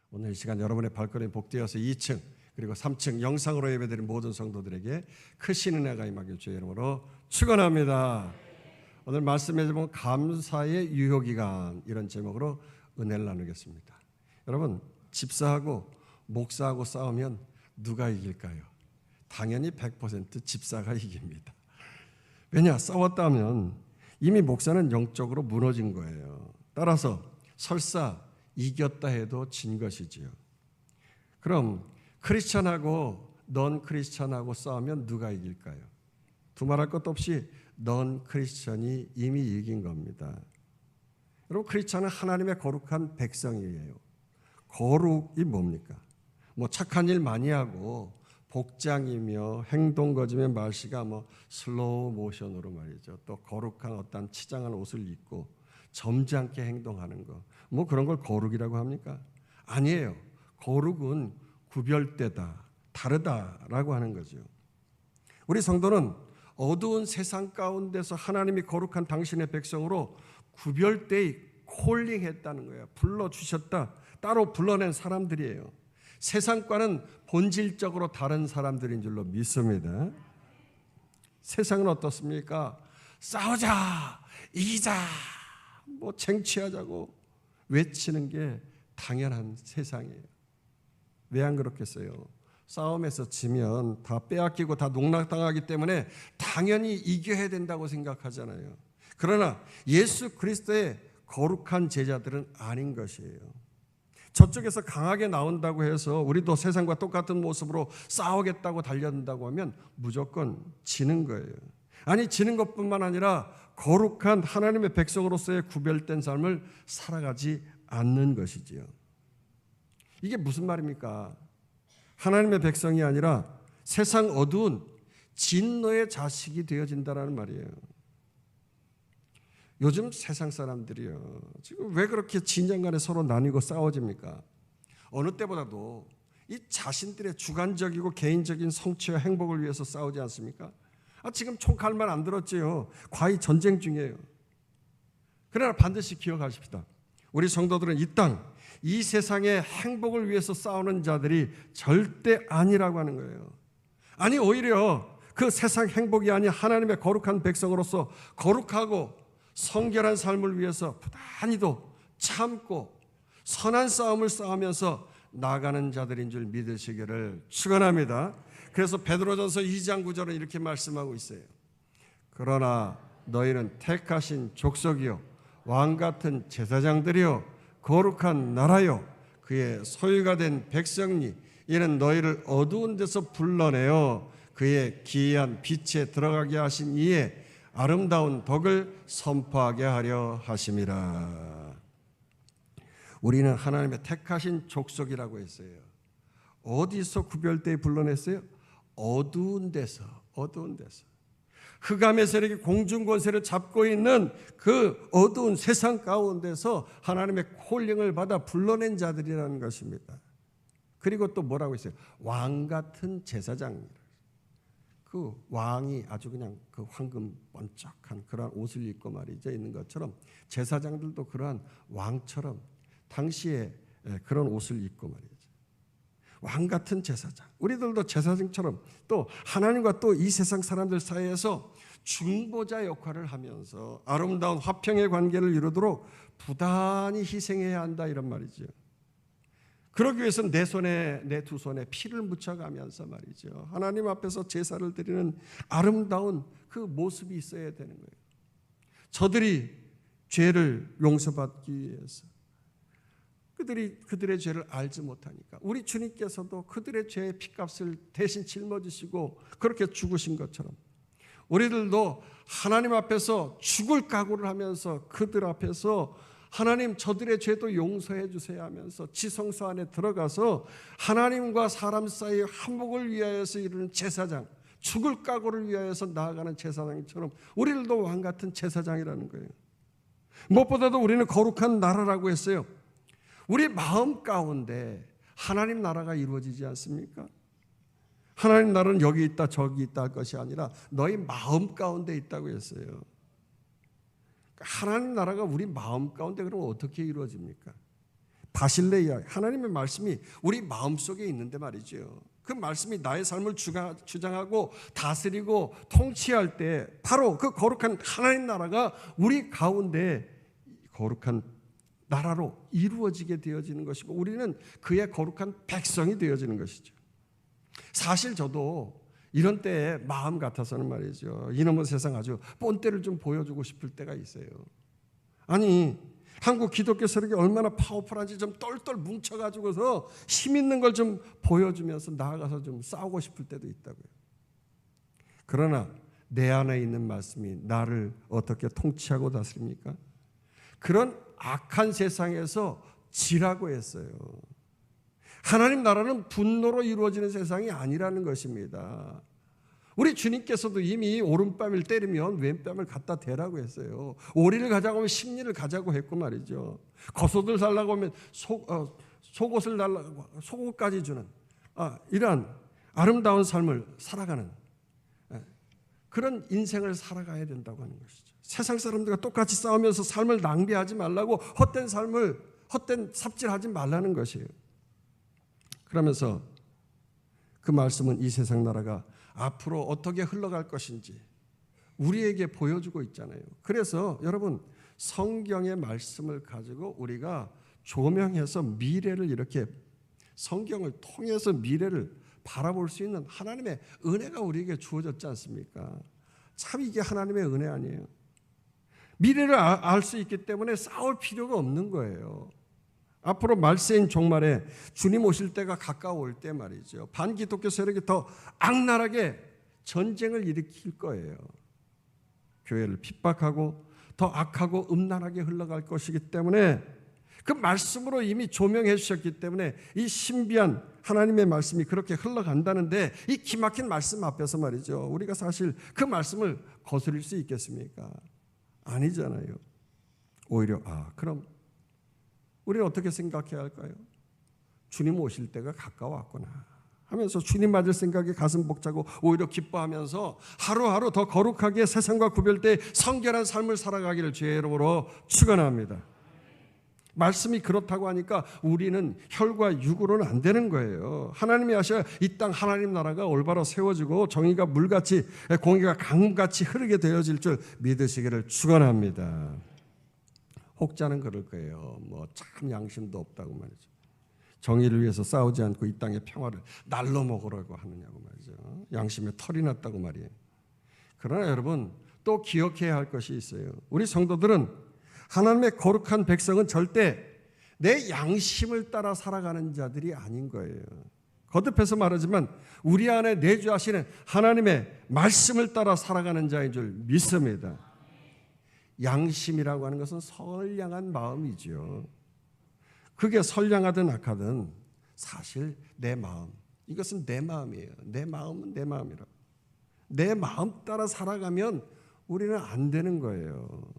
오늘 이 시간 여러분의 발걸음이 복되어서 2층 그리고 3층 영상으로 예배드린 모든 성도들에게 크신 은혜가 임하길 주의 이름으로 축원합니다. 오늘 말씀에 보면 감사의 유효기간, 이런 제목으로 은혜를 나누겠습니다. 여러분, 집사하고 목사하고 싸우면 누가 이길까요? 당연히 100% 집사가 이깁니다. 왜냐? 싸웠다면 이미 목사는 영적으로 무너진 거예요. 따라서 설사 이겼다 해도 진 것이지요. 그럼 크리스천하고 넌 크리스천하고 싸우면 누가 이길까요? 두말할 것도 없이 넌 크리스천이 이미 이긴 겁니다. 여러분, 크리스천은 하나님의 거룩한 백성이에요. 거룩이 뭡니까? 뭐 착한 일 많이 하고 복장이며 행동 거짐의 말씨가 뭐 슬로우 모션으로 말이죠. 또 거룩한 어떤 치장한 옷을 입고 점잖게 행동하는 거, 뭐 그런 걸 거룩이라고 합니까? 아니에요. 거룩은 구별되다, 다르다라고 하는 거죠. 우리 성도는 어두운 세상 가운데서 하나님이 거룩한 당신의 백성으로 구별되이 콜링했다는 거예요. 불러주셨다, 따로 불러낸 사람들이에요. 세상과는 본질적으로 다른 사람들인 줄로 믿습니다. 세상은 어떻습니까? 싸우자, 이기자, 뭐 쟁취하자고 외치는 게 당연한 세상이에요. 왜 안 그렇겠어요? 싸움에서 지면 다 빼앗기고 다 농락당하기 때문에 당연히 이겨야 된다고 생각하잖아요. 그러나 예수 그리스도의 거룩한 제자들은 아닌 것이에요. 저쪽에서 강하게 나온다고 해서 우리도 세상과 똑같은 모습으로 싸우겠다고 달려든다고 하면 무조건 지는 거예요. 아니, 지는 것뿐만 아니라 거룩한 하나님의 백성으로서의 구별된 삶을 살아가지 않는 것이지요. 이게 무슨 말입니까? 하나님의 백성이 아니라 세상 어두운 진노의 자식이 되어진다는 말이에요. 요즘 세상 사람들이요, 지금 왜 그렇게 진영 간에 서로 나뉘고 싸워집니까? 어느 때보다도 이 자신들의 주관적이고 개인적인 성취와 행복을 위해서 싸우지 않습니까? 지금 총칼만 안 들었지요. 과히 전쟁 중이에요. 그러나 반드시 기억하십시다. 우리 성도들은 이 땅, 이 세상의 행복을 위해서 싸우는 자들이 절대 아니라고 하는 거예요. 아니, 오히려 그 세상 행복이 아닌 하나님의 거룩한 백성으로서 거룩하고 성결한 삶을 위해서 부단히도 참고 선한 싸움을 싸우면서 나아가는 자들인 줄 믿으시기를 축원합니다. 그래서 베드로전서 2장 9절은 이렇게 말씀하고 있어요. 그러나 너희는 택하신 족속이요 왕같은 제사장들이요 거룩한 나라요 그의 소유가 된 백성이, 이는 너희를 어두운 데서 불러내어 그의 기이한 빛에 들어가게 하신 이에 아름다운 덕을 선포하게 하려 하심이라. 우리는 하나님의 택하신 족속이라고 했어요. 어디서 구별되어 불러냈어요? 어두운 데서, 어두운 데서. 흑암의 세력이 공중 권세를 잡고 있는 그 어두운 세상 가운데서 하나님의 콜링을 받아 불러낸 자들이라는 것입니다. 그리고 또 뭐라고 했어요? 왕 같은 제사장이라. 그 왕이 아주 그냥 그 황금 번쩍한 그러한 옷을 입고 말이죠, 있는 것처럼 제사장들도 그러한 왕처럼 당시에 그런 옷을 입고 말이죠. 왕 같은 제사장. 우리들도 제사장처럼 또 하나님과 또 이 세상 사람들 사이에서 중보자 역할을 하면서 아름다운 화평의 관계를 이루도록 부단히 희생해야 한다, 이런 말이죠. 그러기 위해서는 내 손에, 내 두 손에 피를 묻혀가면서 말이죠, 하나님 앞에서 제사를 드리는 아름다운 그 모습이 있어야 되는 거예요. 저들이 죄를 용서받기 위해서 그들의 죄를 알지 못하니까 우리 주님께서도 그들의 죄의 핏값을 대신 짊어지시고 그렇게 죽으신 것처럼 우리들도 하나님 앞에서 죽을 각오를 하면서 그들 앞에서 하나님, 저들의 죄도 용서해 주세요 하면서 지성소 안에 들어가서 하나님과 사람 사이의 화목을 위하여서 이루는 제사장, 죽을 각오를 위하여서 나아가는 제사장처럼 우리들도 왕 같은 제사장이라는 거예요. 무엇보다도 우리는 거룩한 나라라고 했어요. 우리 마음 가운데 하나님 나라가 이루어지지 않습니까? 하나님 나라는 여기 있다 저기 있다 할 것이 아니라 너희 마음 가운데 있다고 했어요. 하나님 나라가 우리 마음 가운데 그러면 어떻게 이루어집니까? 바실레이아, 하나님의 말씀이 우리 마음속에 있는데 말이죠. 그 말씀이 나의 삶을 주장하고 다스리고 통치할 때 바로 그 거룩한 하나님 나라가 우리 가운데 거룩한 나라로 이루어지게 되어지는 것이고 우리는 그의 거룩한 백성이 되어지는 것이죠. 사실 저도 이런 때에 마음 같아서는 말이죠. 이놈의 세상 아주 본때를 좀 보여주고 싶을 때가 있어요. 아니 한국 기독교 세력이 얼마나 파워풀한지 좀 똘똘 뭉쳐가지고서 힘 있는 걸 좀 보여주면서 나아가서 좀 싸우고 싶을 때도 있다고요. 그러나 내 안에 있는 말씀이 나를 어떻게 통치하고 다스립니까? 그런 악한 세상에서 지라고 했어요. 하나님 나라는 분노로 이루어지는 세상이 아니라는 것입니다. 우리 주님께서도 이미 오른뺨을 때리면 왼뺨을 갖다 대라고 했어요. 오리를 가자고 하면 십리를 가자고 했고 말이죠. 겉옷을 달라고 하면 속옷을 달라고 속옷까지 주는 이러한 아름다운 삶을 살아가는 그런 인생을 살아가야 된다고 하는 것이죠. 세상 사람들과 똑같이 싸우면서 삶을 낭비하지 말라고 헛된 삽질하지 말라는 것이에요. 그러면서 그 말씀은 이 세상 나라가 앞으로 어떻게 흘러갈 것인지 우리에게 보여주고 있잖아요. 그래서 여러분 성경의 말씀을 가지고 우리가 조명해서 미래를 이렇게 성경을 통해서 미래를 바라볼 수 있는 하나님의 은혜가 우리에게 주어졌지 않습니까? 참 이게 하나님의 은혜 아니에요. 미래를 알 수 있기 때문에 싸울 필요가 없는 거예요. 앞으로 말세인 종말에 주님 오실 때가 가까워올 때 말이죠. 반기독교 세력이 더 악랄하게 전쟁을 일으킬 거예요. 교회를 핍박하고 더 악하고 음란하게 흘러갈 것이기 때문에 그 말씀으로 이미 조명해 주셨기 때문에 이 신비한 하나님의 말씀이 그렇게 흘러간다는데 이 기막힌 말씀 앞에서 말이죠. 우리가 사실 그 말씀을 거스릴 수 있겠습니까? 아니잖아요. 오히려 그럼 우리는 어떻게 생각해야 할까요? 주님 오실 때가 가까웠구나 하면서 주님 맞을 생각에 가슴 벅차고 오히려 기뻐하면서 하루하루 더 거룩하게 세상과 구별돼 성결한 삶을 살아가기를 주의 이름으로 축원합니다. 말씀이 그렇다고 하니까 우리는 혈과 육으로는 안 되는 거예요. 하나님이 하셔야 이 땅 하나님 나라가 올바로 세워지고 정의가 물같이 공의가 강같이 흐르게 되어질 줄 믿으시기를 축원합니다. 혹자는 그럴 거예요. 뭐 참 양심도 없다고 말이죠. 정의를 위해서 싸우지 않고 이 땅의 평화를 날로 먹으라고 하느냐고 말이죠. 양심에 털이 났다고 말이에요. 그러나 여러분 또 기억해야 할 것이 있어요. 우리 성도들은 하나님의 거룩한 백성은 절대 내 양심을 따라 살아가는 자들이 아닌 거예요. 거듭해서 말하지만 우리 안에 내주하시는 하나님의 말씀을 따라 살아가는 자인 줄 믿습니다. 양심이라고 하는 것은 선량한 마음이죠. 그게 선량하든 악하든 사실 내 마음, 이것은 내 마음이에요. 내 마음은 내 마음이라고. 내 마음 따라 살아가면 우리는 안 되는 거예요.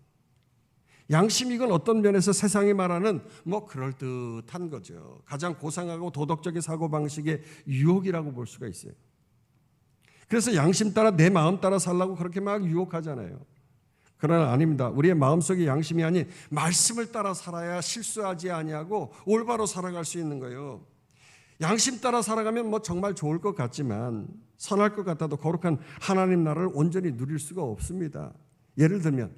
양심 이건 어떤 면에서 세상이 말하는 뭐 그럴듯한 거죠. 가장 고상하고 도덕적인 사고방식의 유혹이라고 볼 수가 있어요. 그래서 양심 따라 내 마음 따라 살라고 그렇게 막 유혹하잖아요. 그러나 아닙니다. 우리의 마음속에 양심이 아닌 말씀을 따라 살아야 실수하지 아니하고 올바로 살아갈 수 있는 거예요. 양심 따라 살아가면 뭐 정말 좋을 것 같지만 선할 것 같아도 거룩한 하나님 나라를 온전히 누릴 수가 없습니다. 예를 들면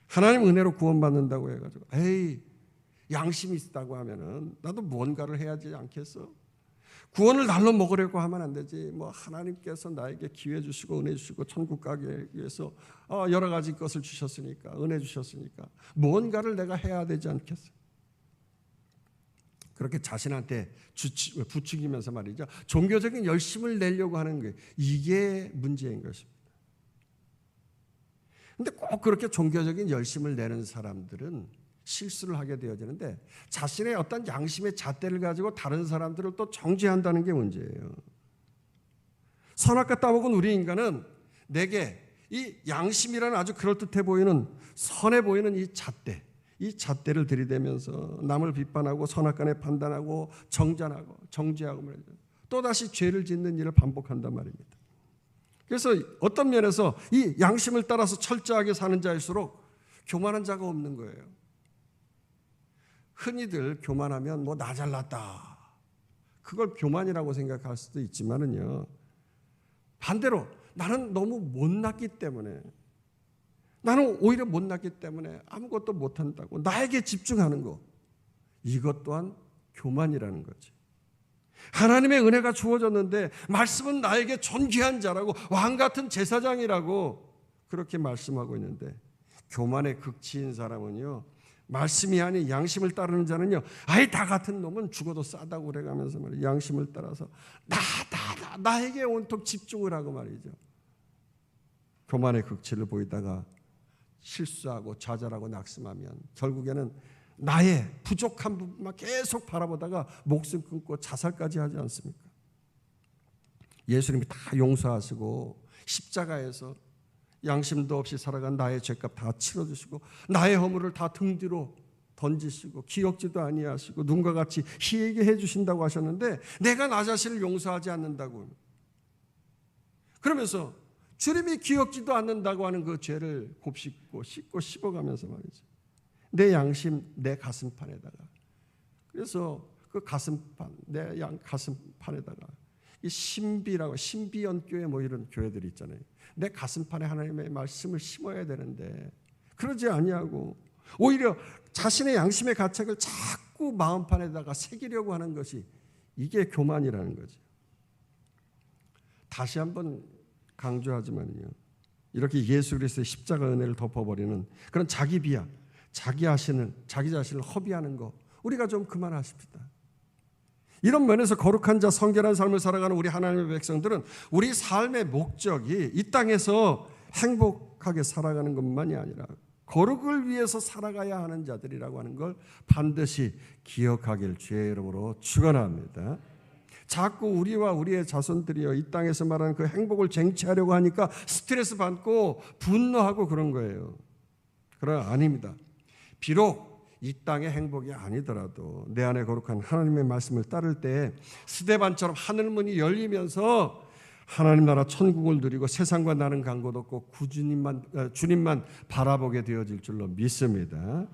하나님 은혜로 구원받는다고 해가지고 양심이 있다고 하면은 나도 뭔가를 해야 하지 않겠어? 구원을 날로 먹으려고 하면 안 되지. 뭐 하나님께서 나에게 기회 주시고 은혜 주시고 천국 가기 위해서 여러 가지 것을 주셨으니까 은혜 주셨으니까 뭔가를 내가 해야 되지 않겠어? 그렇게 자신한테 부추기면서 말이죠. 종교적인 열심을 내려고 하는 게 이게 문제인 것입니다. 근데 꼭 그렇게 종교적인 열심을 내는 사람들은 실수를 하게 되어지는데 자신의 어떤 양심의 잣대를 가지고 다른 사람들을 또 정죄한다는 게 문제예요. 선악과 따먹은 우리 인간은 내게 이 양심이라는 아주 그럴듯해 보이는 선해 보이는 이 잣대를 들이대면서 남을 비판하고 선악간에 판단하고 정죄하고 말이죠. 또다시 죄를 짓는 일을 반복한단 말입니다. 그래서 어떤 면에서 이 양심을 따라서 철저하게 사는 자일수록 교만한 자가 없는 거예요. 흔히들 교만하면 뭐 나 잘났다, 그걸 교만이라고 생각할 수도 있지만은요, 반대로 나는 너무 못났기 때문에, 나는 오히려 못났기 때문에 아무것도 못한다고 나에게 집중하는 거, 이것 또한 교만이라는 거지. 하나님의 은혜가 주어졌는데 말씀은 나에게 존귀한 자라고, 왕 같은 제사장이라고 그렇게 말씀하고 있는데, 교만의 극치인 사람은요, 말씀이 아닌 양심을 따르는 자는요, 아이 다 같은 놈은 죽어도 싸다고 그래가면서 말이에요, 양심을 따라서 나에게 온통 집중을 하고 말이죠, 교만의 극치를 보이다가 실수하고 좌절하고 낙심하면 결국에는 나의 부족한 부분만 계속 바라보다가 목숨 끊고 자살까지 하지 않습니까? 예수님이 다 용서하시고 십자가에서 양심도 없이 살아간 나의 죄값 다 치러주시고 나의 허물을 다 등 뒤로 던지시고 기억지도 아니하시고 눈과 같이 희에게 해주신다고 하셨는데, 내가 나 자신을 용서하지 않는다고, 그러면서 주님이 기억지도 않는다고 하는 그 죄를 곱씹고 씻고 씹어가면서 말이죠, 내 양심, 내 가슴판에다가, 그래서 그 가슴판, 내 가슴판에다가 이 신비라고, 신비연교회 뭐 이런 교회들이 있잖아요. 내 가슴판에 하나님의 말씀을 심어야 되는데 그러지 아니하고 오히려 자신의 양심의 가책을 자꾸 마음판에다가 새기려고 하는 것이, 이게 교만이라는 거죠. 다시 한번 강조하지만요, 이렇게 예수 그리스도의 십자가 은혜를 덮어버리는 그런 자기 비하, 자기 자신을 허비하는 거, 우리가 좀 그만하십시다. 이런 면에서 거룩한 자, 성결한 삶을 살아가는 우리 하나님의 백성들은 우리 삶의 목적이 이 땅에서 행복하게 살아가는 것만이 아니라 거룩을 위해서 살아가야 하는 자들이라고 하는 걸 반드시 기억하길 주의 이름으로 축원합니다. 자꾸 우리와 우리의 자손들이요, 이 땅에서 말하는 그 행복을 쟁취하려고 하니까 스트레스 받고 분노하고 그런 거예요. 그러나 아닙니다. 비록 이 땅의 행복이 아니더라도 내 안에 거룩한 하나님의 말씀을 따를 때 스데반처럼 하늘문이 열리면서 하나님 나라 천국을 누리고 세상과 나는 간 곳 없고 주님만 바라보게 되어질 줄로 믿습니다.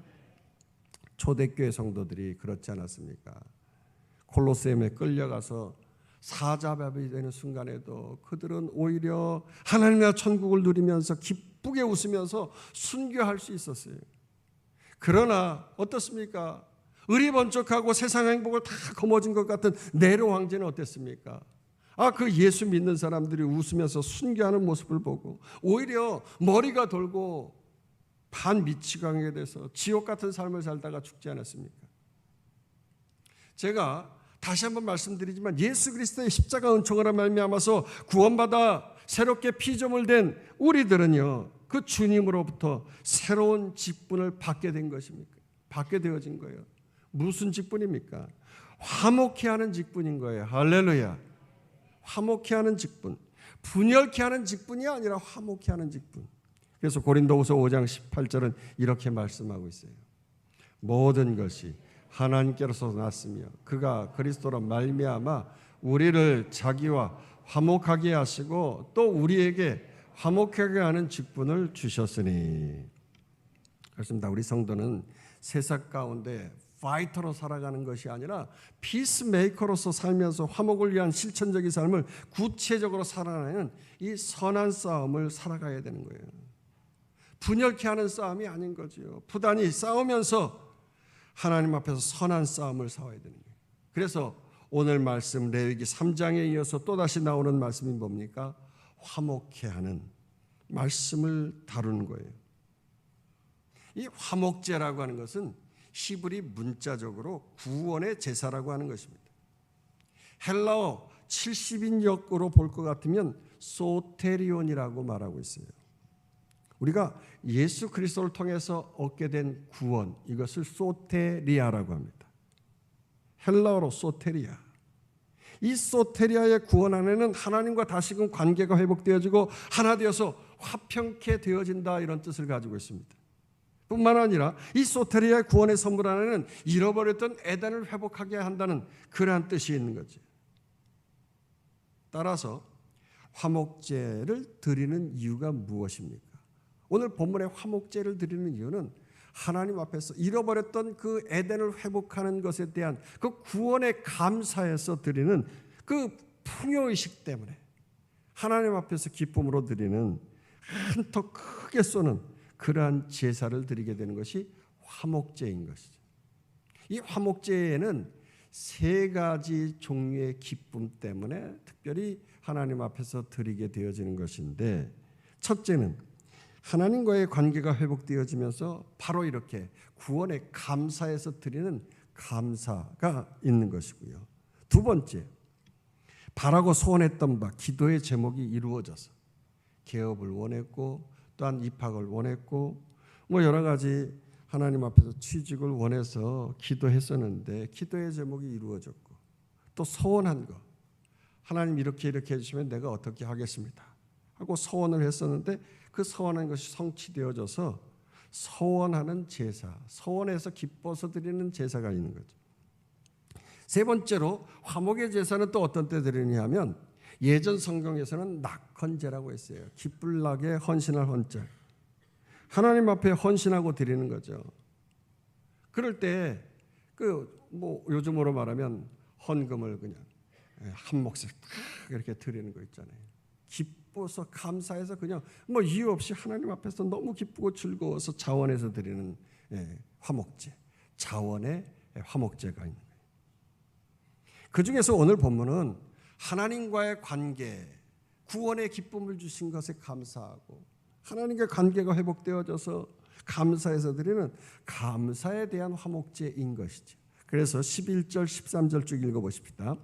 초대교회 성도들이 그렇지 않았습니까? 콜로세움에 끌려가서 사자밥이 되는 순간에도 그들은 오히려 하나님의 천국을 누리면서 기쁘게 웃으면서 순교할 수 있었어요. 그러나 어떻습니까? 의리번쩍하고 세상 행복을 다 거머쥔 것 같은 네로 황제는 어땠습니까? 그 예수 믿는 사람들이 웃으면서 순교하는 모습을 보고 오히려 머리가 돌고 반미치광에 돼서 지옥 같은 삶을 살다가 죽지 않았습니까? 제가 다시 한번 말씀드리지만 예수 그리스도의 십자가 은총으로 말미암아서 구원받아 새롭게 피조물 된 우리들은요, 그 주님으로부터 새로운 직분을 받게 된 것입니까? 받게 되어진 거예요. 무슨 직분입니까? 화목케 하는 직분인 거예요. 할렐루야. 화목케 하는 직분, 분열케 하는 직분이 아니라 화목케 하는 직분. 그래서 고린도후서 5장 18절은 이렇게 말씀하고 있어요. 모든 것이 하나님께로서 났으며 그가 그리스도로 말미암아 우리를 자기와 화목하게 하시고 또 우리에게 화목하게 하는 직분을 주셨으니. 그렇습니다. 우리 성도는 세상 가운데 파이터로 살아가는 것이 아니라 피스메이커로서 살면서 화목을 위한 실천적인 삶을 구체적으로 살아가는 이 선한 싸움을 살아가야 되는 거예요. 분열케 하는 싸움이 아닌 거죠. 부단히 싸우면서 하나님 앞에서 선한 싸움을 싸워야 되는 거예요. 그래서 오늘 말씀 레위기 3장에 이어서 또다시 나오는 말씀이 뭡니까? 화목케 하는 말씀을 다루는 거예요. 이 화목제라고 하는 것은 히브리 문자적으로 구원의 제사라고 하는 것입니다. 헬라어 70인역으로 볼 것 같으면 소테리온이라고 말하고 있어요. 우리가 예수 그리스도를 통해서 얻게 된 구원, 이것을 소테리아라고 합니다. 헬라어로 소테리아. 이 소테리아의 구원 안에는 하나님과 다시금 관계가 회복되어지고 하나 되어서 화평케 되어진다, 이런 뜻을 가지고 있습니다. 뿐만 아니라 이 소테리아의 구원의 선물 안에는 잃어버렸던 에덴을 회복하게 한다는 그러한 뜻이 있는 거죠. 따라서 화목제를 드리는 이유가 무엇입니까? 오늘 본문의 화목제를 드리는 이유는 하나님 앞에서 잃어버렸던 그 에덴을 회복하는 것에 대한 그 구원의 감사에서 드리는 그 풍요의식 때문에 하나님 앞에서 기쁨으로 드리는 한턱 크게 쏘는 그러한 제사를 드리게 되는 것이 화목제인 것이죠. 이 화목제에는 세 가지 종류의 기쁨 때문에 특별히 하나님 앞에서 드리게 되어지는 것인데, 첫째는 하나님과의 관계가 회복되어지면서 바로 이렇게 구원의 감사에서 드리는 감사가 있는 것이고요. 두 번째, 바라고 소원했던 바 기도의 제목이 이루어져서 개업을 원했고 또한 입학을 원했고 여러 가지 하나님 앞에서 취직을 원해서 기도했었는데 기도의 제목이 이루어졌고, 또 소원한 거, 하나님 이렇게 해주시면 내가 어떻게 하겠습니다 하고 소원을 했었는데 그 소원한 것이 성취되어져서 소원하는 제사, 소원해서 기뻐서 드리는 제사가 있는 거죠. 세 번째로 화목의 제사는 또 어떤 때 드리냐 하면 예전 성경에서는 낙헌제라고 했어요. 기쁠나게 헌신할 헌자, 하나님 앞에 헌신하고 드리는 거죠. 그럴 때 요즘으로 말하면 헌금을 그냥 한 몫을 딱 이렇게 드리는 거 있잖아요. 기뻐서 감사해서 그냥 이유 없이 하나님 앞에서 너무 기쁘고 즐거워서 자원해서 드리는 화목제, 자원의 화목제가 있는 거예요. 그 중에서 오늘 본문은 하나님과의 관계, 구원의 기쁨을 주신 것에 감사하고 하나님과 관계가 회복되어져서 감사해서 드리는 감사에 대한 화목제인 것이죠. 그래서 11절 13절 쭉 읽어보십시다.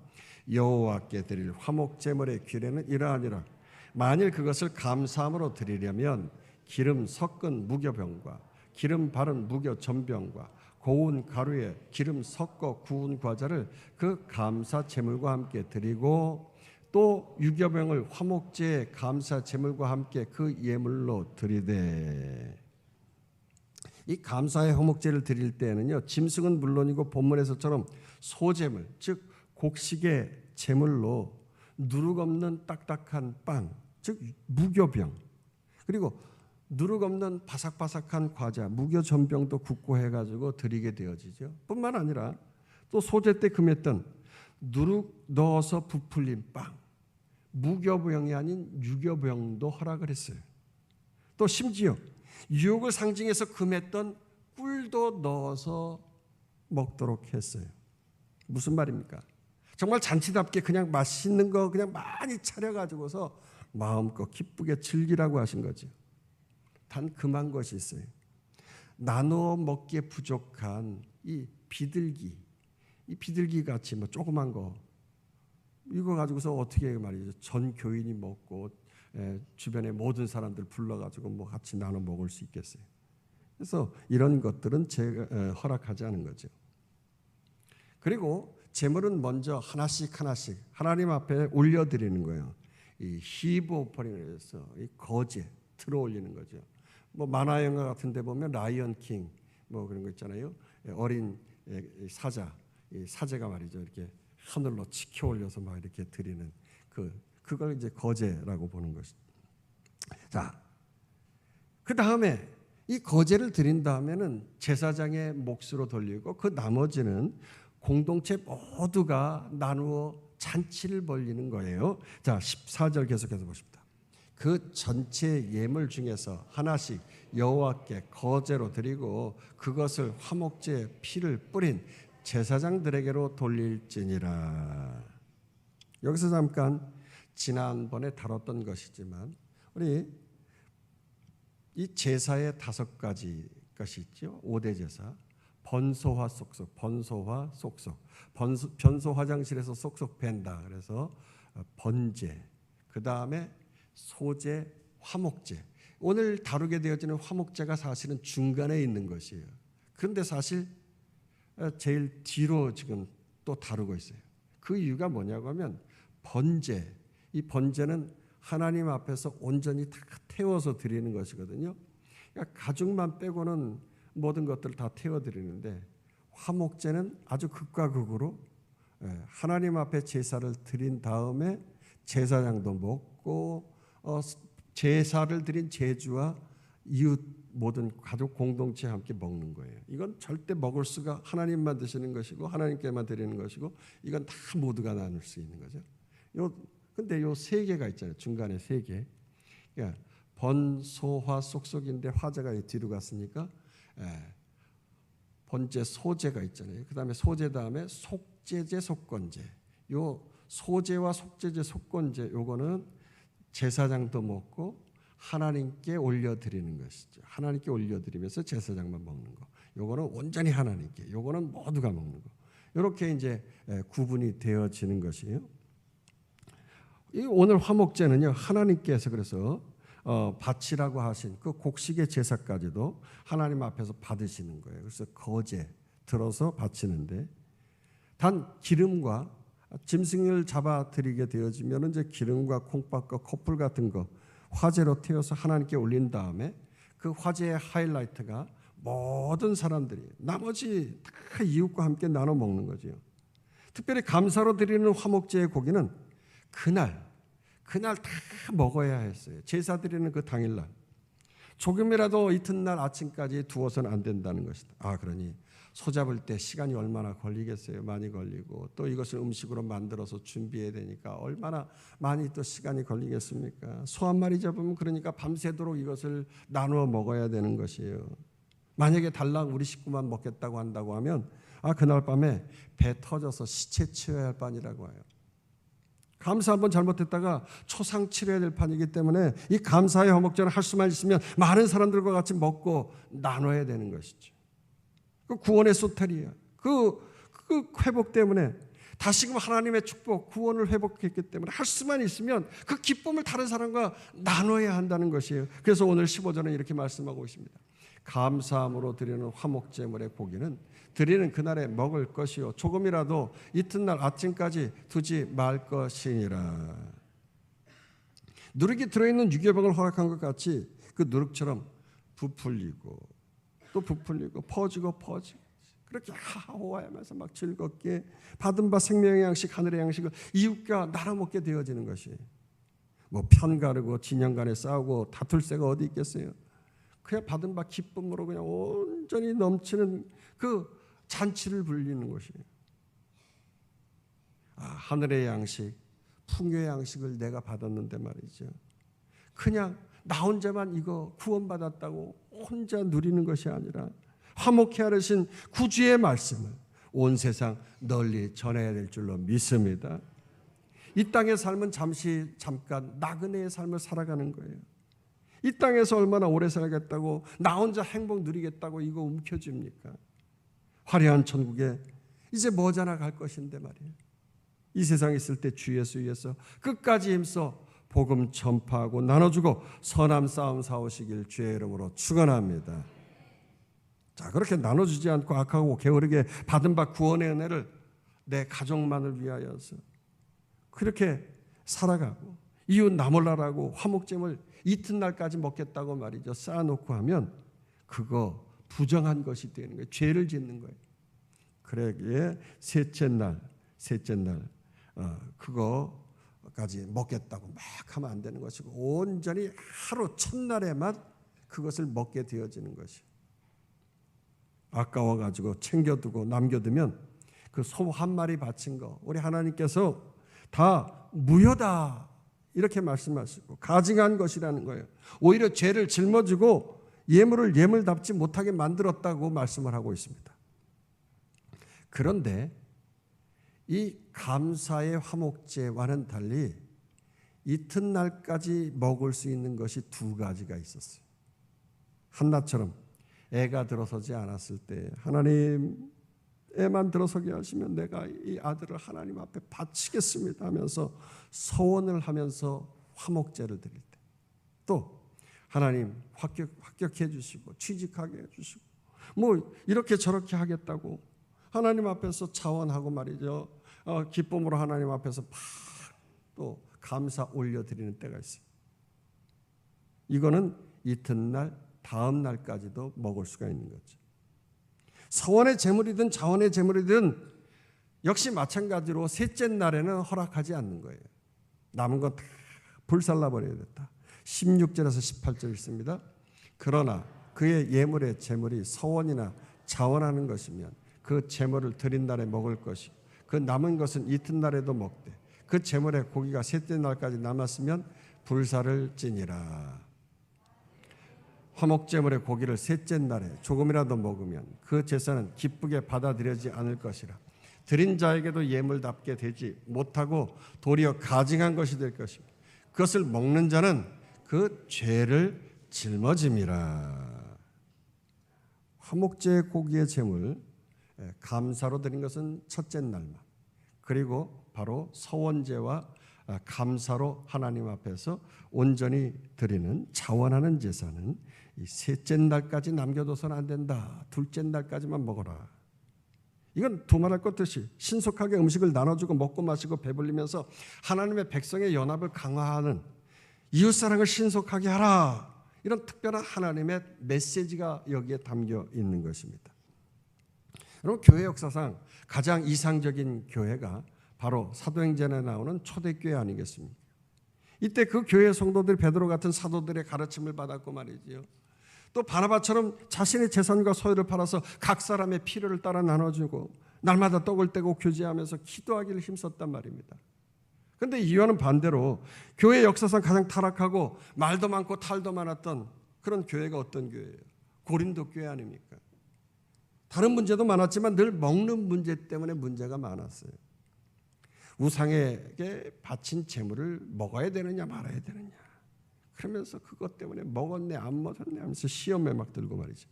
여호와께 드릴 화목제물의 규례는 이러하니라. 만일 그것을 감사함으로 드리려면 기름 섞은 무교병과 기름 바른 무교전병과 고운 가루에 기름 섞어 구운 과자를 그 감사 제물과 함께 드리고 또 유교병을 화목제의 감사 제물과 함께 그 예물로 드리되. 이 감사의 화목제를 드릴 때에는요, 짐승은 물론이고 본문에서처럼 소제물, 즉 곡식의 제물로 누룩 없는 딱딱한 빵, 즉 무교병, 그리고 누룩 없는 바삭바삭한 과자, 무교전병도 굽고 해가지고 드리게 되어지죠. 뿐만 아니라 또 소제 때 금했던 누룩 넣어서 부풀린 빵, 무교병이 아닌 유교병도 허락을 했어요. 또 심지어 유혹을 상징해서 금했던 꿀도 넣어서 먹도록 했어요. 무슨 말입니까? 정말 잔치답게 그냥 맛있는 거 그냥 많이 차려가지고서 마음껏 기쁘게 즐기라고 하신 거죠. 단 금한 것이 있어요. 나누어 먹기에 부족한 이 비둘기, 이 비둘기 같이 조그만 거, 이거 가지고서 어떻게 말이죠? 전 교인이 먹고 주변의 모든 사람들 불러가지고 같이 나눠 먹을 수 있겠어요. 그래서 이런 것들은 제가 허락하지 않은 거죠. 그리고 제물은 먼저 하나씩 하나님 앞에 올려드리는 거예요. 이 히브 오퍼링을 해서 이 거제 들어 올리는 거죠. 만화 영화 같은 데 보면 라이언 킹 그런 거 있잖아요. 어린 사자, 이 사제가 말이죠. 이렇게 하늘로 치켜 올려서 이렇게 드리는 그걸 이제 거제라고 보는 것이죠. 자, 그 다음에 이 거제를 드린 다음에는 제사장의 몫으로 돌리고 그 나머지는 공동체 모두가 나누어 잔치를 벌리는 거예요. 자, 14절 계속해서 보십시다. 그 전체 예물 중에서 하나씩 여호와께 거제로 드리고 그것을 화목제에 피를 뿌린 제사장들에게로 돌릴지니라. 여기서 잠깐 지난번에 다뤘던 것이지만 우리 이 제사의 5가지 것이 있죠. 5대 제사. 번소화 쏙쏙, 번소화 쏙쏙, 변소 화장실에서 쏙쏙 벤다. 그래서 번제, 그 다음에 소제, 화목제. 오늘 다루게 되어지는 화목제가 사실은 중간에 있는 것이에요. 그런데 사실 제일 뒤로 지금 또 다루고 있어요. 그 이유가 뭐냐고 하면 번제, 이 번제는 하나님 앞에서 온전히 다 태워서 드리는 것이거든요. 그러니까 가죽만 빼고는 모든 것들을 다 태워드리는데 화목제는 아주 극과 극으로 하나님 앞에 제사를 드린 다음에 제사장도 먹고 제사를 드린 제주와 이웃 모든 가족 공동체와 함께 먹는 거예요. 이건 절대 먹을 수가 하나님만 드시는 것이고 하나님께만 드리는 것이고 이건 다 모두가 나눌 수 있는 거죠. 근데 요 세 개가 있잖아요. 중간에 세 개. 그러니까 번소화 속속인데 화제가 뒤로 갔으니까 번제 소제가 있잖아요. 그다음에 소제 다음에 속제제 속건제. 요 소제와 속제제 속건제 요거는 제사장도 먹고 하나님께 올려드리는 것이죠. 하나님께 올려드리면서 제사장만 먹는 거. 요거는 온전히 하나님께. 요거는 모두가 먹는 거. 이렇게 이제 구분이 되어지는 것이에요. 오늘 화목제는요. 하나님께서 그래서 바치라고 하신 그 곡식의 제사까지도 하나님 앞에서 받으시는 거예요. 그래서 거제 들어서 바치는데 단 기름과 짐승을 잡아 드리게 되어지면 이제 기름과 콩밥과 커플 같은 거 화제로 태워서 하나님께 올린 다음에 그 화제의 하이라이트가 모든 사람들이 나머지 다 이웃과 함께 나눠 먹는 거죠. 특별히 감사로 드리는 화목제의 고기는 그날 다 먹어야 했어요. 제사 드리는 그 당일날. 조금이라도 이튿날 아침까지 두어서는 안 된다는 것이다. 그러니 소 잡을 때 시간이 얼마나 걸리겠어요. 많이 걸리고 또 이것을 음식으로 만들어서 준비해야 되니까 얼마나 많이 또 시간이 걸리겠습니까. 소 한 마리 잡으면 그러니까 밤새도록 이것을 나누어 먹어야 되는 것이에요. 만약에 달랑 우리 식구만 먹겠다고 한다고 하면 그날 밤에 배 터져서 시체 치워야 할 판이라고 해요. 감사 한번 잘못했다가 초상 치러야 될 판이기 때문에 이 감사의 화목제를 할 수만 있으면 많은 사람들과 같이 먹고 나눠야 되는 것이죠. 그 구원의 소텔이에요. 그 회복 때문에 다시금 하나님의 축복, 구원을 회복했기 때문에 할 수만 있으면 그 기쁨을 다른 사람과 나눠야 한다는 것이에요. 그래서 오늘 15절은 이렇게 말씀하고 있습니다. 감사함으로 드리는 화목제물의 고기는 드리는 그날에 먹을 것이요 조금이라도 이튿날 아침까지 두지 말 것이니라. 누룩이 들어있는 유교병을 허락한 것 같이 그 누룩처럼 부풀리고 또 부풀리고 퍼지고 그렇게 하호하면서 막 즐겁게 받은 바 생명의 양식 하늘의 양식을 이웃과 나눠 먹게 되어지는 것이 뭐 편가르고 진영 간에 싸우고 다툴 새가 어디 있겠어요. 그냥 받은 바 기쁨으로 그냥 온전히 넘치는 그 잔치를 불리는 것이에요. 하늘의 양식, 풍요의 양식을 내가 받았는데 말이죠. 그냥 나 혼자만 이거 구원받았다고 혼자 누리는 것이 아니라 화목케 하신 구주의 말씀을 온 세상 널리 전해야 될 줄로 믿습니다. 이 땅의 삶은 잠깐 나그네의 삶을 살아가는 거예요. 이 땅에서 얼마나 오래 살겠다고 나 혼자 행복 누리겠다고 이거 움켜쥡니까? 화려한 천국에 이제 머지않아 갈 것인데 말이에요. 이 세상에 있을 때 주 예수 위해서 끝까지 힘써 복음 전파하고 나눠주고 선한 싸움 싸우시길 주의 이름으로 축원합니다. 자, 그렇게 나눠주지 않고 악하고 게으르게 받은 바 구원의 은혜를 내 가족만을 위하여서 그렇게 살아가고 이웃 나몰라라고 화목제물 이튿날까지 먹겠다고 말이죠. 쌓아놓고 하면 그거 부정한 것이 되는 거예요. 죄를 짓는 거예요. 그러기에 셋째 날 그거까지 먹겠다고 막 하면 안 되는 것이고 온전히 하루 첫날에만 그것을 먹게 되어지는 것이 아까워가지고 챙겨두고 남겨두면 그 소 한 마리 바친 거 우리 하나님께서 다 무효다 이렇게 말씀하시고 가증한 것이라는 거예요. 오히려 죄를 짊어지고 예물을 예물답지 못하게 만들었다고 말씀을 하고 있습니다. 그런데 이 감사의 화목제와는 달리 이튿날까지 먹을 수 있는 것이 두 가지가 있었어요. 한나처럼 애가 들어서지 않았을 때 하나님 애만 들어서게 하시면 내가 이 아들을 하나님 앞에 바치겠습니다 하면서 서원을 하면서 화목제를 드릴 때 또 하나님 합격해 주시고 취직하게 해주시고 뭐 이렇게 저렇게 하겠다고 하나님 앞에서 차원하고 말이죠. 기쁨으로 하나님 앞에서 또 감사 올려드리는 때가 있어요. 이거는 이튿날 다음 날까지도 먹을 수가 있는 거죠. 서원의 제물이든 자원의 제물이든 역시 마찬가지로 셋째 날에는 허락하지 않는 거예요. 남은 건 다 불살라버려야 됐다. 16절에서 18절 있습니다. 그러나 그의 예물의 제물이 서원이나 자원하는 것이면 그 제물을 드린 날에 먹을 것이고 그 남은 것은 이튿날에도 먹되 그 제물의 고기가 셋째 날까지 남았으면 불사를 찌니라. 화목제물의 고기를 셋째 날에 조금이라도 먹으면 그 제사는 기쁘게 받아들여지지 않을 것이라. 드린 자에게도 예물답게 되지 못하고 도리어 가증한 것이 될 것입니다. 그것을 먹는 자는 그 죄를 짊어짐이라. 화목제 고기의 제물, 감사로 드린 것은 첫째 날만, 그리고 바로 서원제와 감사로 하나님 앞에서 온전히 드리는 자원하는 제사는 이 셋째 날까지 남겨둬서는 안 된다. 둘째 날까지만 먹어라. 이건 두말할 것 없이 신속하게 음식을 나눠주고 먹고 마시고 배불리면서 하나님의 백성의 연합을 강화하는 이웃사랑을 신속하게 하라. 이런 특별한 하나님의 메시지가 여기에 담겨 있는 것입니다. 여러분, 교회 역사상 가장 이상적인 교회가 바로 사도행전에 나오는 초대교회 아니겠습니까? 이때 그 교회 성도들 베드로 같은 사도들의 가르침을 받았고 말이지요. 또 바나바처럼 자신의 재산과 소유를 팔아서 각 사람의 필요를 따라 나눠주고 날마다 떡을 떼고 교제하면서 기도하기를 힘썼단 말입니다. 그런데 이와는 반대로 교회 역사상 가장 타락하고 말도 많고 탈도 많았던 그런 교회가 어떤 교회예요? 고린도 교회 아닙니까? 다른 문제도 많았지만 늘 먹는 문제 때문에 문제가 많았어요. 우상에게 바친 재물을 먹어야 되느냐 말아야 되느냐, 그러면서 그것 때문에 먹었네 안 먹었네 하면서 시험에 막 들고 말이죠.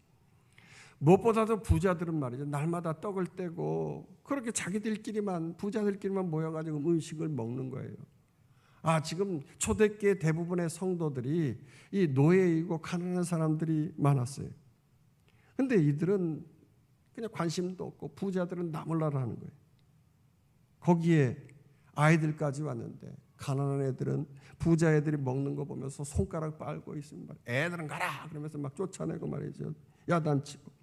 무엇보다도 부자들은 말이죠, 날마다 떡을 떼고 그렇게 자기들끼리만, 부자들끼리만 모여가지고 음식을 먹는 거예요. 지금 초대교회 대부분의 성도들이 이 노예이고 가난한 사람들이 많았어요. 그런데 이들은 그냥 관심도 없고 부자들은 나몰라라 하는 거예요. 거기에 아이들까지 왔는데 가난한 애들은 부자 애들이 먹는 거 보면서 손가락 빨고 있습니다. 애들은 가라 그러면서 막 쫓아내고 말이죠. 야단치고.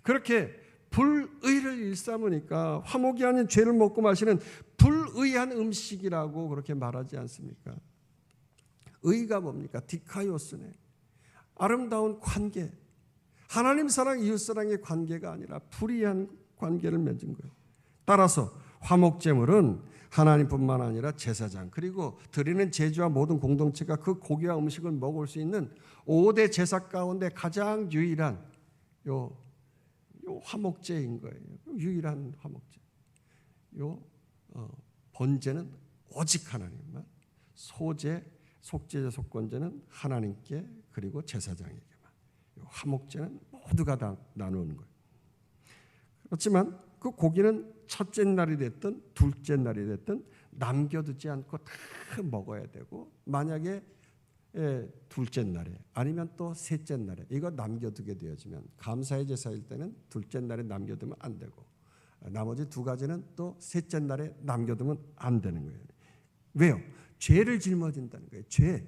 그렇게 불의를 일삼으니까 화목이 아닌 죄를 먹고 마시는 불의한 음식이라고 그렇게 말하지 않습니까? 의가 뭡니까? 디카이오스네. 아름다운 관계. 하나님 사랑, 이웃 사랑의 관계가 아니라 불의한 관계를 맺은 거예요. 따라서 화목제물은 하나님뿐만 아니라 제사장 그리고 드리는 제주와 모든 공동체가 그 고기와 음식을 먹을 수 있는 5대 제사 가운데 가장 유일한 요 화목제인 거예요. 유일한 화목제. 번제는 오직 하나님만, 소제, 속제제, 속건제는 하나님께 그리고 제사장에게만. 화목제는 모두가 다 나누는 거예요. 그렇지만 그 고기는 첫째 날이 됐든 둘째 날이 됐든 남겨두지 않고 다 먹어야 되고, 만약에 둘째 날에 아니면 또 셋째 날에 이거 남겨두게 되어지면, 감사의 제사일 때는 둘째 날에 남겨두면 안 되고 나머지 두 가지는 또 셋째 날에 남겨두면 안 되는 거예요. 왜요? 죄를 짊어진다는 거예요. 죄.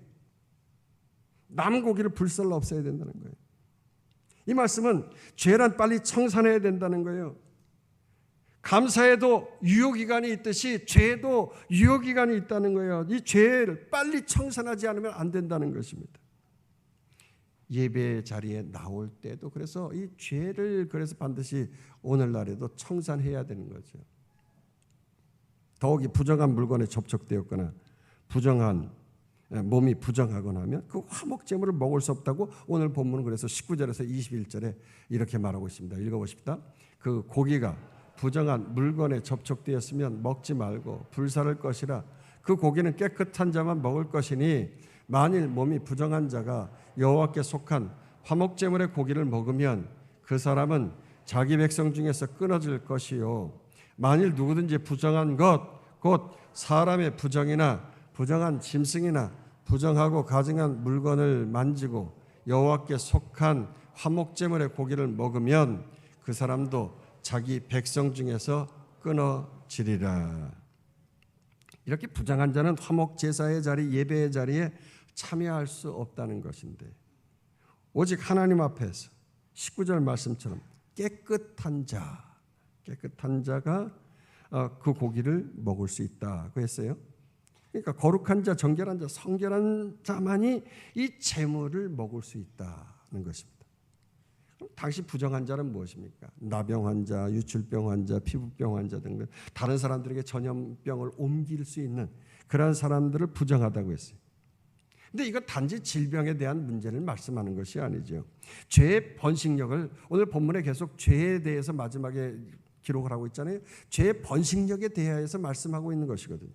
남은 고기를 불살라 없애야 된다는 거예요. 이 말씀은 죄란 빨리 청산해야 된다는 거예요. 감사에도 유효기간이 있듯이 죄도 유효기간이 있다는 거예요. 이 죄를 빨리 청산하지 않으면 안 된다는 것입니다. 예배 자리에 나올 때도 그래서 이 죄를 그래서 반드시 오늘날에도 청산해야 되는 거죠. 더욱이 부정한 물건에 접촉되었거나 몸이 부정하거나 하면 그 화목제물을 먹을 수 없다고 오늘 본문은 그래서 19절에서 21절에 이렇게 말하고 있습니다. 읽어보십시다. 그 고기가 부정한 물건에 접촉되었으면 먹지 말고 불사를 것이라. 그 고기는 깨끗한 자만 먹을 것이니 만일 몸이 부정한 자가 여호와께 속한 화목제물의 고기를 먹으면 그 사람은 자기 백성 중에서 끊어질 것이요, 만일 누구든지 부정한 것 곧 사람의 부정이나 부정한 짐승이나 부정하고 가증한 물건을 만지고 여호와께 속한 화목제물의 고기를 먹으면 그 사람도 자기 백성 중에서 끊어지리라. 이렇게 부정한 자는 화목 제사의 자리, 예배의 자리에 참여할 수 없다는 것인데, 오직 하나님 앞에서 19절 말씀처럼 깨끗한 자가 그 고기를 먹을 수 있다고 했어요. 그러니까 거룩한 자, 정결한 자, 성결한 자만이 이 제물을 먹을 수 있다는 것입니다. 당시 부정 환자는 무엇입니까? 나병 환자, 유출병 환자, 피부병 환자 등등 다른 사람들에게 전염병을 옮길 수 있는 그런 사람들을 부정하다고 했어요. 근데 이거 단지 질병에 대한 문제를 말씀하는 것이 아니죠. 죄의 번식력을 오늘 본문에 계속 죄에 대해서 마지막에 기록을 하고 있잖아요. 죄의 번식력에 대하여서 말씀하고 있는 것이거든요.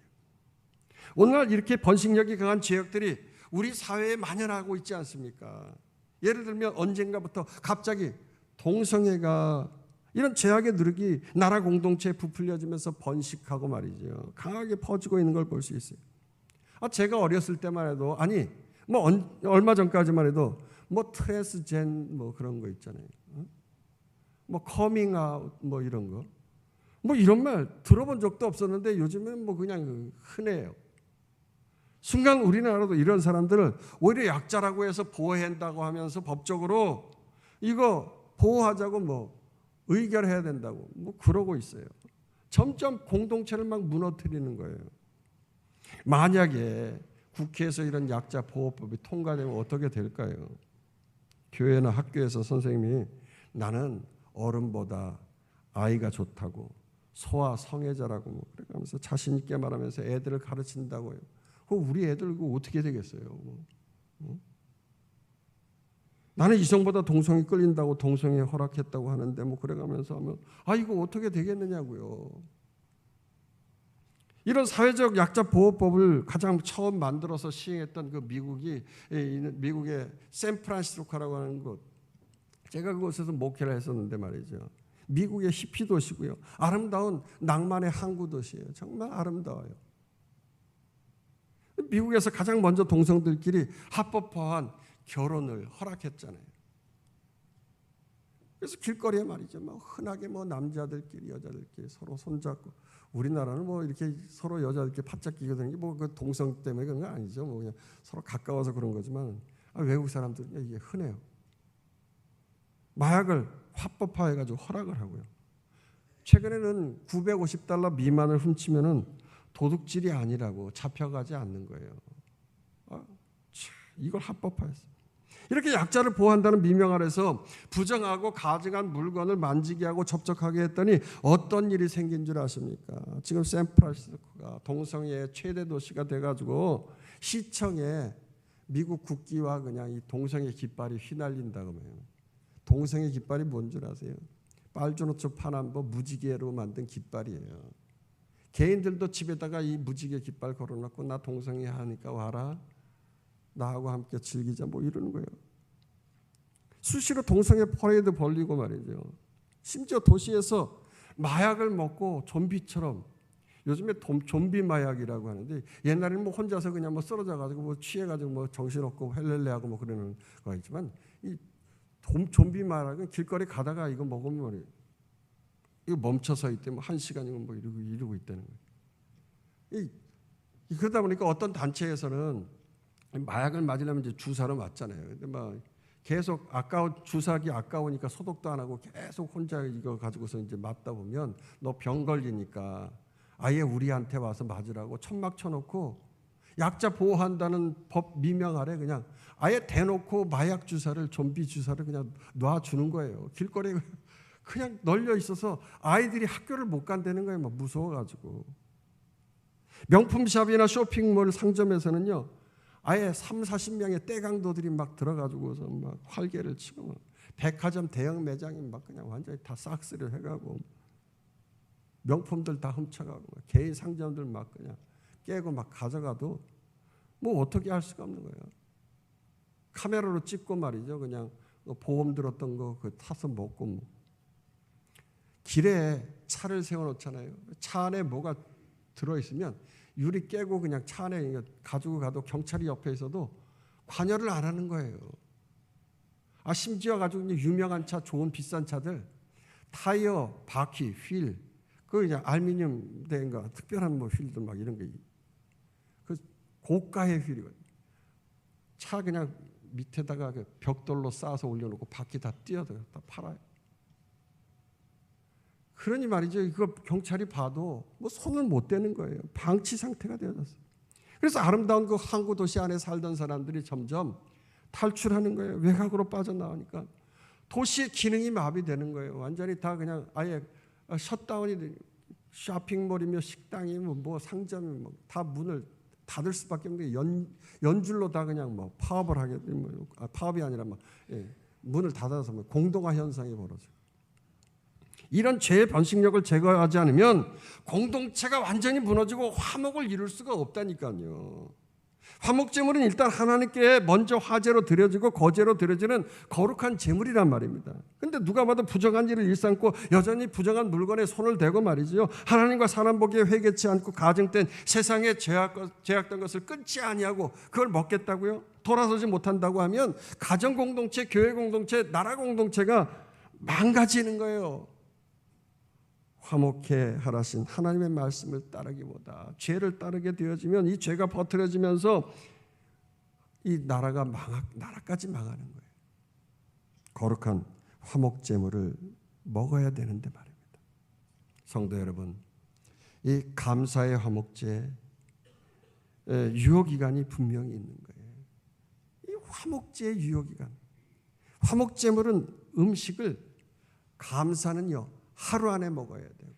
오늘날 이렇게 번식력이 강한 죄악들이 우리 사회에 만연하고 있지 않습니까? 예를 들면 언젠가부터 갑자기 동성애가 이런 죄악의 누룩이 나라 공동체에 부풀려지면서 번식하고 말이죠. 강하게 퍼지고 있는 걸 볼 수 있어요. 제가 어렸을 때만 해도 얼마 전까지만 해도 트랜스젠 그런 거 있잖아요. 커밍아웃 이런 거. 이런 말 들어본 적도 없었는데 요즘에는 그냥 흔해요. 순간 우리나라도 이런 사람들을 오히려 약자라고 해서 보호한다고 하면서 법적으로 이거 보호하자고 의결해야 된다고 그러고 있어요. 점점 공동체를 막 무너뜨리는 거예요. 만약에 국회에서 이런 약자 보호법이 통과되면 어떻게 될까요? 교회나 학교에서 선생님이 나는 어른보다 아이가 좋다고 소아 성애자라고 그렇게 하면서 자신 있게 말하면서 애들을 가르친다고요. 우리 애들 그거 어떻게 되겠어요? 나는 이성보다 동성이 끌린다고 동성애 허락했다고 하는데 그래가면서 하면 이거 어떻게 되겠느냐고요. 이런 사회적 약자 보호법을 가장 처음 만들어서 시행했던 그 미국의 샌프란시스코라고 하는 곳, 제가 그곳에서 목회를 했었는데 말이죠. 미국의 히피 도시고요. 아름다운 낭만의 항구 도시예요. 정말 아름다워요. 미국에서 가장 먼저 동성들끼리 합법화한 결혼을 허락했잖아요. 그래서 길거리에 말이죠. 흔하게 남자들끼리 여자들끼리 서로 손잡고, 우리나라는 이렇게 서로 여자들끼리 팔짝 끼고 다니는 게 그 동성 때문에 그런 거 아니죠. 그냥 서로 가까워서 그런 거지만 외국 사람들은 이게 흔해요. 마약을 합법화해가지고 허락을 하고요. 최근에는 $950 미만을 훔치면은 도둑질이 아니라고 잡혀가지 않는 거예요. 이걸 합법화했어요. 이렇게 약자를 보호한다는 미명 아래서 부정하고 가증한 물건을 만지게 하고 접촉하게 했더니 어떤 일이 생긴 줄 아십니까? 지금 샌프란시스코가 동성애의 최대 도시가 돼가지고 시청에 미국 국기와 그냥 이 동성애 깃발이 휘날린다고 해요. 동성애 깃발이 뭔 줄 아세요? 빨주노초 파남보 무지개로 만든 깃발이에요. 개인들도 집에다가 이 무지개 깃발 걸어놓고 나 동성애 하니까 와라. 나하고 함께 즐기자 이러는 거예요. 수시로 동성애 퍼레이드 벌리고 말이죠. 심지어 도시에서 마약을 먹고 좀비처럼, 요즘에 좀비 마약이라고 하는데 옛날에는 혼자서 그냥 쓰러져가지고 취해가지고 정신없고 헬렐레하고 그러는 거 있지만 이 좀비 마약은 길거리 가다가 이거 먹으면 이거 멈춰서 있대 1시간이면 이러고 있다는 거예요. 그러다 보니까 어떤 단체에서는 마약을 맞으려면 이제 주사로 맞잖아요. 근데 계속 주사기 아까우니까 소독도 안 하고 계속 혼자 이거 가지고서 이제 맞다 보면 너 병 걸리니까 아예 우리한테 와서 맞으라고 천막 쳐놓고 약자 보호한다는 법 미명 아래 그냥 아예 대놓고 마약 주사를, 좀비 주사를 그냥 놔주는 거예요. 길거리에 그냥 널려 있어서 아이들이 학교를 못 간다는 거예요. 무서워가지고. 명품샵이나 쇼핑몰 상점에서는요, 아예 30-40명의 떼강도들이 들어가지고서 활개를 치고, 백화점 대형 매장이 그냥 완전히 다 싹쓸이를 해가고, 명품들 다 훔쳐가고, 개인 상점들 그냥 깨고 가져가도 어떻게 할 수가 없는 거예요. 카메라로 찍고 말이죠. 그냥 보험 들었던 거 타서 먹고. 길에 차를 세워놓잖아요. 차 안에 뭐가 들어있으면 유리 깨고 그냥 차 안에 가지고 가도 경찰이 옆에 있어도 관여를 안 하는 거예요. 심지어 가지고 유명한 차, 좋은 비싼 차들 타이어, 바퀴, 휠, 그냥 알루미늄 된 거, 특별한 휠들 이런 게, 그 고가의 휠이거든요. 차 그냥 밑에다가 벽돌로 쌓아서 올려놓고 바퀴 다 띄어서 다 팔아요. 그러니 말이죠. 이거 경찰이 봐도 손을 못 대는 거예요. 방치 상태가 되어졌어요. 그래서 아름다운 그 항구 도시 안에 살던 사람들이 점점 탈출하는 거예요. 외곽으로 빠져나오니까 도시의 기능이 마비되는 거예요. 완전히 다 그냥 아예 셧다운이, 쇼핑몰이며 식당이며 뭐 상점이 다 문을 닫을 수밖에 없는 게 연줄로 다 그냥 뭐 파업을 하게 되면, 파업이 아니라 막 문을 닫아서 공동화 현상이 벌어져요. 이런 죄의 번식력을 제거하지 않으면 공동체가 완전히 무너지고 화목을 이룰 수가 없다니까요. 화목제물은 일단 하나님께 먼저 화제로 드려지고 거제로 드려지는 거룩한 제물이란 말입니다. 그런데 누가 봐도 부정한 일을 일삼고 여전히 부정한 물건에 손을 대고 말이죠, 하나님과 사람 보기에 회개치 않고 가증된 세상에 죄악된 것을 끊지 아니하고 그걸 먹겠다고요? 돌아서지 못한다고 하면 가정 공동체, 교회 공동체, 나라 공동체가 망가지는 거예요. 화목해 하라신 하나님의 말씀을 따르기보다 죄를 따르게 되어지면 이 죄가 퍼뜨려지면서 이 나라까지 망하는 거예요. 거룩한 화목제물을 먹어야 되는데 말입니다. 성도 여러분, 이 감사의 화목제 유효기간이 분명히 있는 거예요. 이 화목제의 유효기간, 화목제물은 음식을, 감사는요 하루 안에 먹어야 되고,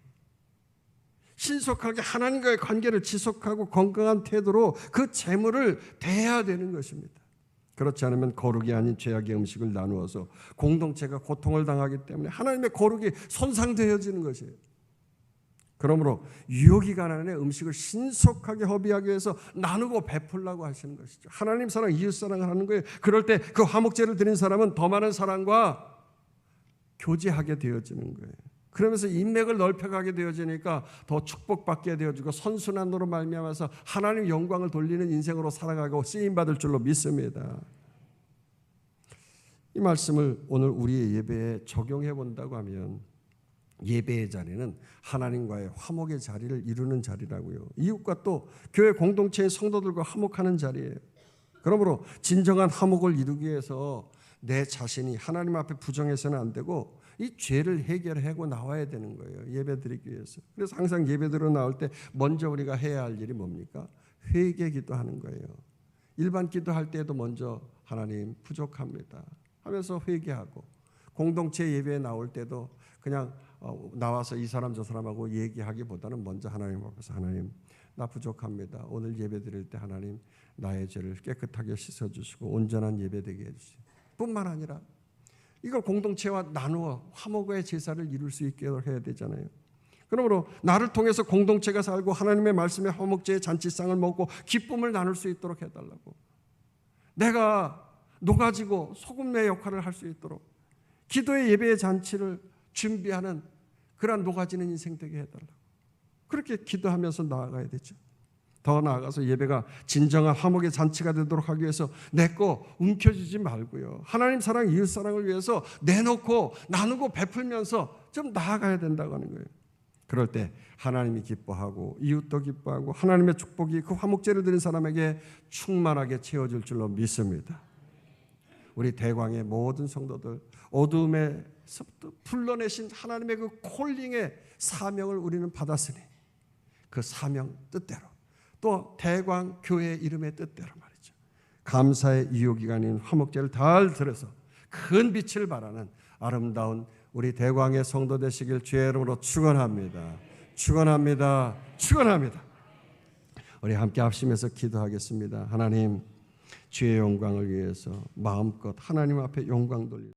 신속하게 하나님과의 관계를 지속하고 건강한 태도로 그 재물을 대해야 되는 것입니다. 그렇지 않으면 거룩이 아닌 죄악의 음식을 나누어서 공동체가 고통을 당하기 때문에 하나님의 거룩이 손상되어지는 것이에요. 그러므로 유효기간 안에 음식을 신속하게 허비하기 위해서 나누고 베풀라고 하시는 것이죠. 하나님 사랑, 이웃 사랑을 하는 거예요. 그럴 때 그 화목제를 드린 사람은 더 많은 사랑과 교제하게 되어지는 거예요. 그러면서 인맥을 넓혀가게 되어지니까 더 축복받게 되어지고 선순환으로 말미암아서 하나님 영광을 돌리는 인생으로 살아가고 쓰임받을 줄로 믿습니다. 이 말씀을 오늘 우리의 예배에 적용해 본다고 하면 예배의 자리는 하나님과의 화목의 자리를 이루는 자리라고요. 이웃과 또 교회 공동체의 성도들과 화목하는 자리예요. 그러므로 진정한 화목을 이루기 위해서 내 자신이 하나님 앞에 부정해서는 안 되고 이 죄를 해결하고 나와야 되는 거예요. 예배드리기 위해서. 그래서 항상 예배드려 나올 때 먼저 우리가 해야 할 일이 뭡니까? 회개 기도하는 거예요. 일반 기도할 때도 먼저 하나님 부족합니다 하면서 회개하고, 공동체 예배에 나올 때도 그냥 나와서 이 사람 저 사람하고 얘기하기보다는 먼저 하나님 앞에서 하나님 나 부족합니다. 오늘 예배드릴 때 하나님 나의 죄를 깨끗하게 씻어주시고 온전한 예배되게 해주시고, 뿐만 아니라 이걸 공동체와 나누어 화목의 제사를 이룰 수 있게 해야 되잖아요. 그러므로 나를 통해서 공동체가 살고 하나님의 말씀의 화목제의 잔치상을 먹고 기쁨을 나눌 수 있도록 해달라고, 내가 녹아지고 소금의 역할을 할 수 있도록 기도의 예배의 잔치를 준비하는 그러한 녹아지는 인생 되게 해달라고, 그렇게 기도하면서 나아가야 되죠. 더 나아가서 예배가 진정한 화목의 잔치가 되도록 하기 위해서 내 거 움켜쥐지 말고요, 하나님 사랑, 이웃 사랑을 위해서 내놓고 나누고 베풀면서 좀 나아가야 된다고 하는 거예요. 그럴 때 하나님이 기뻐하고 이웃도 기뻐하고 하나님의 축복이 그 화목제를 드린 사람에게 충만하게 채워질 줄로 믿습니다. 우리 대광의 모든 성도들, 어두움에서부터 불러내신 하나님의 그 콜링의 사명을 우리는 받았으니 그 사명 뜻대로, 또 대광 교회 이름의 뜻대로 말이죠, 감사의 유효기간인 화목제를 잘 들어서 큰 빛을 발하는 아름다운 우리 대광의 성도 되시길 주의 이름으로 축원합니다. 축원합니다. 축원합니다. 우리 함께 합심해서 기도하겠습니다. 하나님, 주의 영광을 위해서 마음껏 하나님 앞에 영광 돌리고